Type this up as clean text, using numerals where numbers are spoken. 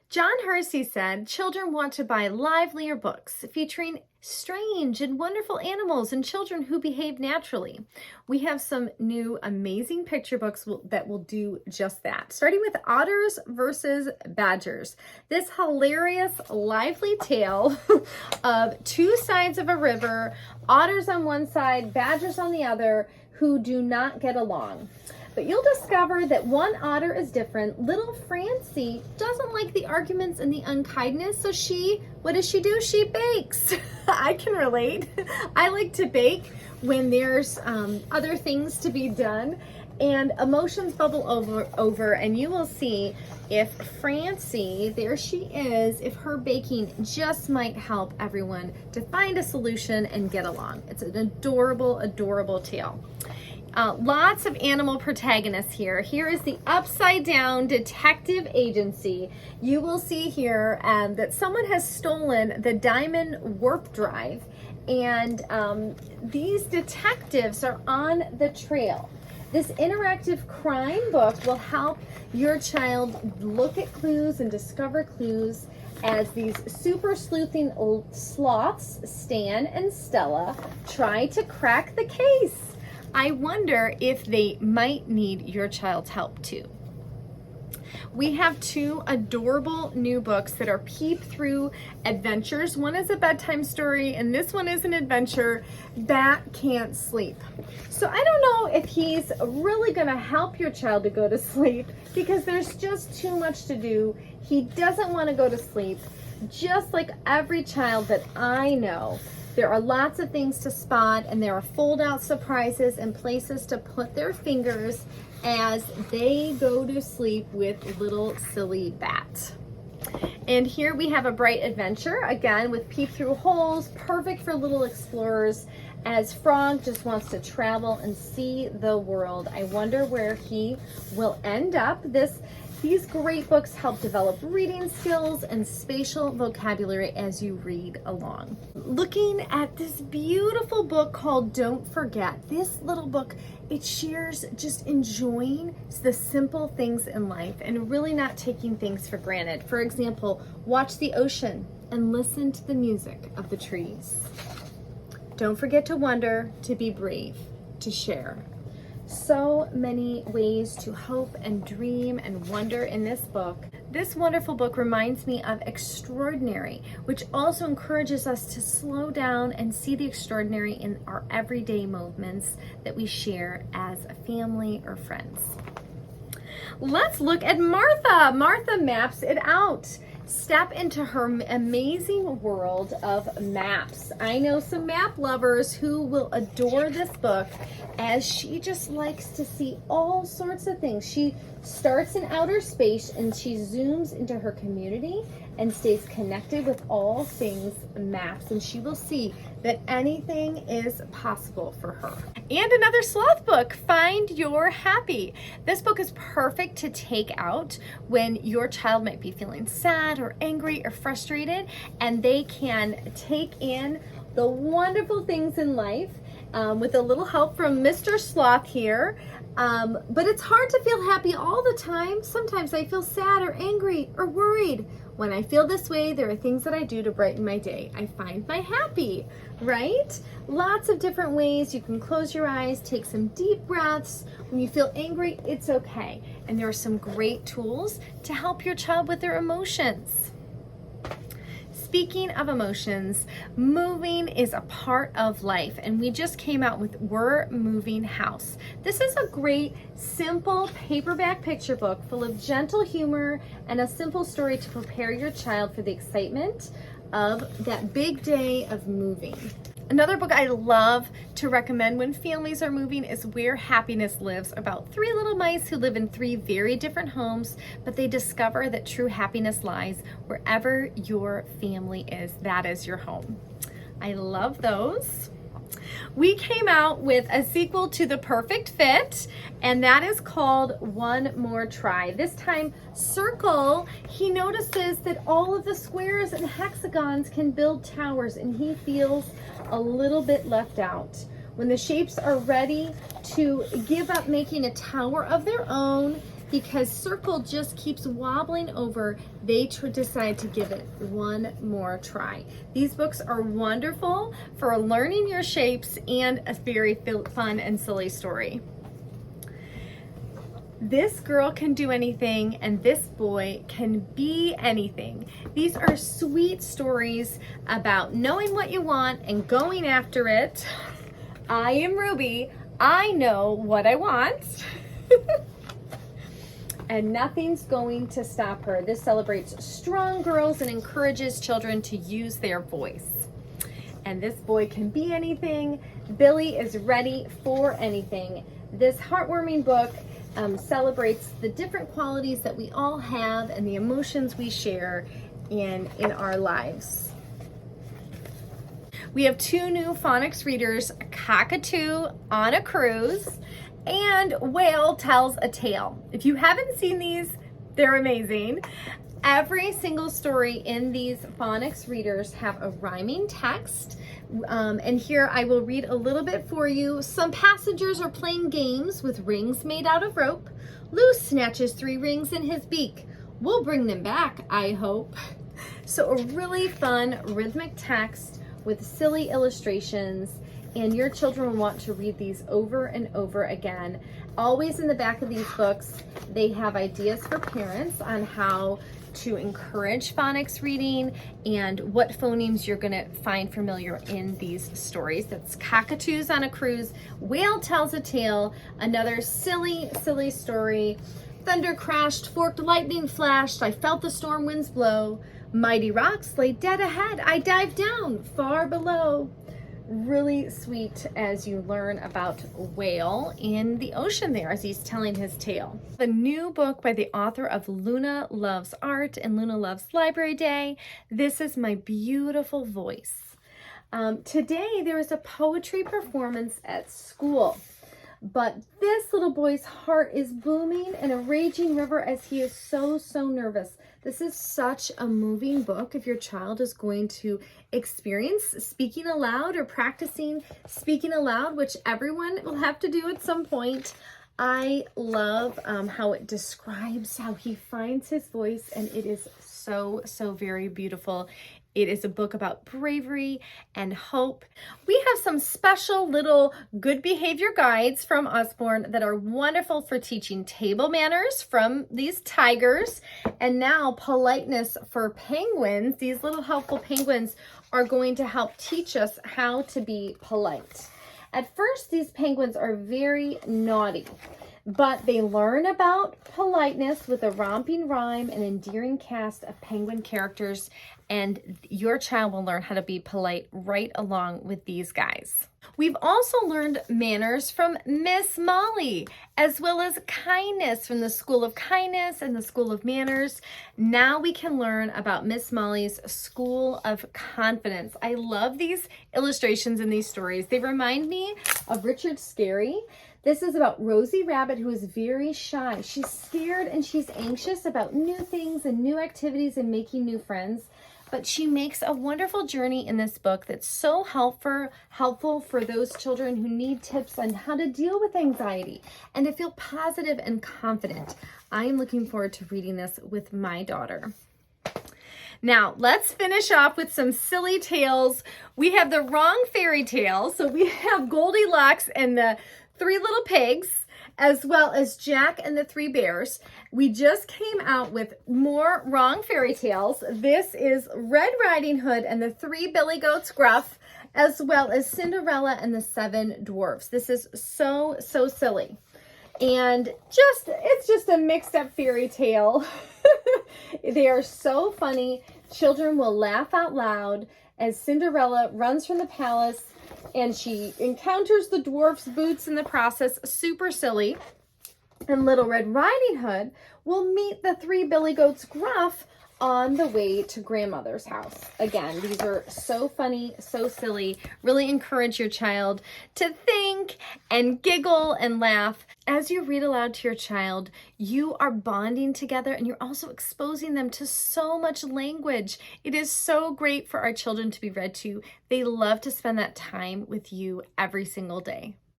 John Hersey said children want to buy livelier books featuring strange and wonderful animals and children who behave naturally. We have some new amazing picture books that will do just that. Starting with Otters versus Badgers. This hilarious, lively tale of two sides of a river, otters on one side, badgers on the other, who do not get along. But you'll discover that one otter is different. Little Francie doesn't like the arguments and the unkindness, so what does she do? She bakes. I can relate. I like to bake when there's other things to be done, and emotions bubble over, and you will see if Francie, there she is, if her baking just might help everyone to find a solution and get along. It's an adorable, adorable tale. Lots of animal protagonists here. Here is the upside down detective agency. You will see here that someone has stolen the diamond warp drive, and these detectives are on the trail. This interactive crime book will help your child look at clues and discover clues as these super sleuthing sloths, Stan and Stella, try to crack the case. I wonder if they might need your child's help too. We have two adorable new books that are peep through adventures. One is a bedtime story and this one is an adventure. Bat Can't Sleep. So I don't know if he's really gonna help your child to go to sleep because there's just too much to do. He doesn't want to go to sleep, just like every child that I know. There are lots of things to spot, and there are fold-out surprises and places to put their fingers as they go to sleep with little silly Bat. And here we have a bright adventure, again with peep through holes, perfect for little explorers, as Frog just wants to travel and see the world. I wonder where he will end up. These great books help develop reading skills and spatial vocabulary as you read along. Looking at this beautiful book called Don't Forget. This little book, it shares just enjoying the simple things in life and really not taking things for granted. For example, watch the ocean and listen to the music of the trees. Don't forget to wonder, to be brave, to share. So many ways to hope and dream and wonder in this book. This wonderful book reminds me of Extraordinary, which also encourages us to slow down and see the extraordinary in our everyday moments that we share as a family or friends. Let's look at Martha. Martha maps it out. Step into her amazing world of maps. I know some map lovers who will adore this book as she just likes to see all sorts of things. She starts in outer space and she zooms into her community and stays connected with all things maps, and she will see that anything is possible for her. And another sloth book, Find Your Happy. This book is perfect to take out when your child might be feeling sad or angry or frustrated, and they can take in the wonderful things in life with a little help from Mr. Sloth here. But it's hard to feel happy all the time. Sometimes I feel sad or angry or worried. When I feel this way, there are things that I do to brighten my day. I find my happy, right? Lots of different ways. You can close your eyes, take some deep breaths. When you feel angry, it's okay. And there are some great tools to help your child with their emotions. Speaking of emotions, moving is a part of life, and we just came out with We're Moving House. This is a great, simple paperback picture book full of gentle humor and a simple story to prepare your child for the excitement of that big day of moving. Another book I love to recommend when families are moving is Where Happiness Lives, about three little mice who live in three very different homes, but they discover that true happiness lies wherever your family is. That is your home. I love those. We came out with a sequel to The Perfect Fit, and that is called One More Try. This time, Circle, he notices that all of the squares and hexagons can build towers, and he feels a little bit left out. When the shapes are ready to give up making a tower of their own, because Circle just keeps wobbling over, they decide to give it one more try. These books are wonderful for learning your shapes and a very fun and silly story. This girl can do anything and this boy can be anything. These are sweet stories about knowing what you want and going after it. I am Ruby. I know what I want. And nothing's going to stop her. This celebrates strong girls and encourages children to use their voice. And this boy can be anything. Billy is ready for anything. This heartwarming book celebrates the different qualities that we all have and the emotions we share in our lives. We have two new phonics readers, Cockatoo on a Cruise and Whale Tells a Tale. If you haven't seen these, they're amazing. Every single story in these phonics readers have a rhyming text. And here I will read a little bit for you. Some passengers are playing games with rings made out of rope. Lou snatches 3 rings in his beak. We'll bring them back, I hope. So a really fun rhythmic text with silly illustrations, and your children will want to read these over and over again. Always in the back of these books, they have ideas for parents on how to encourage phonics reading and what phonemes you're going to find familiar in these stories. That's Cockatoos on a Cruise, Whale Tells a Tale, another silly story. Thunder crashed, forked lightning flashed, I felt the storm winds blow. Mighty rocks lay dead ahead, I dived down far below. Really sweet as you learn about whale in the ocean there as he's telling his tale. The new book by the author of Luna Loves Art and Luna Loves Library Day. This is My Beautiful Voice. Today there is a poetry performance at school, but this little boy's heart is booming in a raging river as he is so nervous. This is such a moving book if your child is going to experience speaking aloud or practicing speaking aloud, which everyone will have to do at some point. I love how it describes how he finds his voice, and it is so very beautiful. It is a book about bravery and hope. We have some special little good behavior guides from Usborne that are wonderful for teaching table manners from these tigers, and now politeness for penguins. These little helpful penguins are going to help teach us how to be polite. At first, these penguins are very naughty, but they learn about politeness with a romping rhyme and endearing cast of penguin characters, and your child will learn how to be polite right along with these guys. We've also learned manners from Miss Molly, as well as kindness from the School of Kindness and the School of Manners. Now we can learn about Miss Molly's School of Confidence. I love these illustrations in these stories. They remind me of Richard Scarry. This is about Rosie Rabbit, who is very shy. She's scared and she's anxious about new things and new activities and making new friends. But she makes a wonderful journey in this book that's so helpful for those children who need tips on how to deal with anxiety and to feel positive and confident. I am looking forward to reading this with my daughter. Now, let's finish off with some silly tales. We have the wrong fairy tale. So we have Goldilocks and the 3 little pigs, as well as Jack and the 3 bears. We just came out with more wrong fairy tales. This is Red Riding Hood and the 3 billy goats gruff, as well as Cinderella and the 7 dwarfs. This is so silly. And it's just a mixed up fairy tale. They are so funny. Children will laugh out loud as Cinderella runs from the palace and she encounters the dwarf's boots in the process. Super silly. And Little Red Riding Hood will meet the 3 billy goats gruff on the way to grandmother's house. Again, these are so funny, so silly. Really encourage your child to think and giggle and laugh. As you read aloud to your child, you are bonding together and you're also exposing them to so much language. It is so great for our children to be read to. They love to spend that time with you every single day.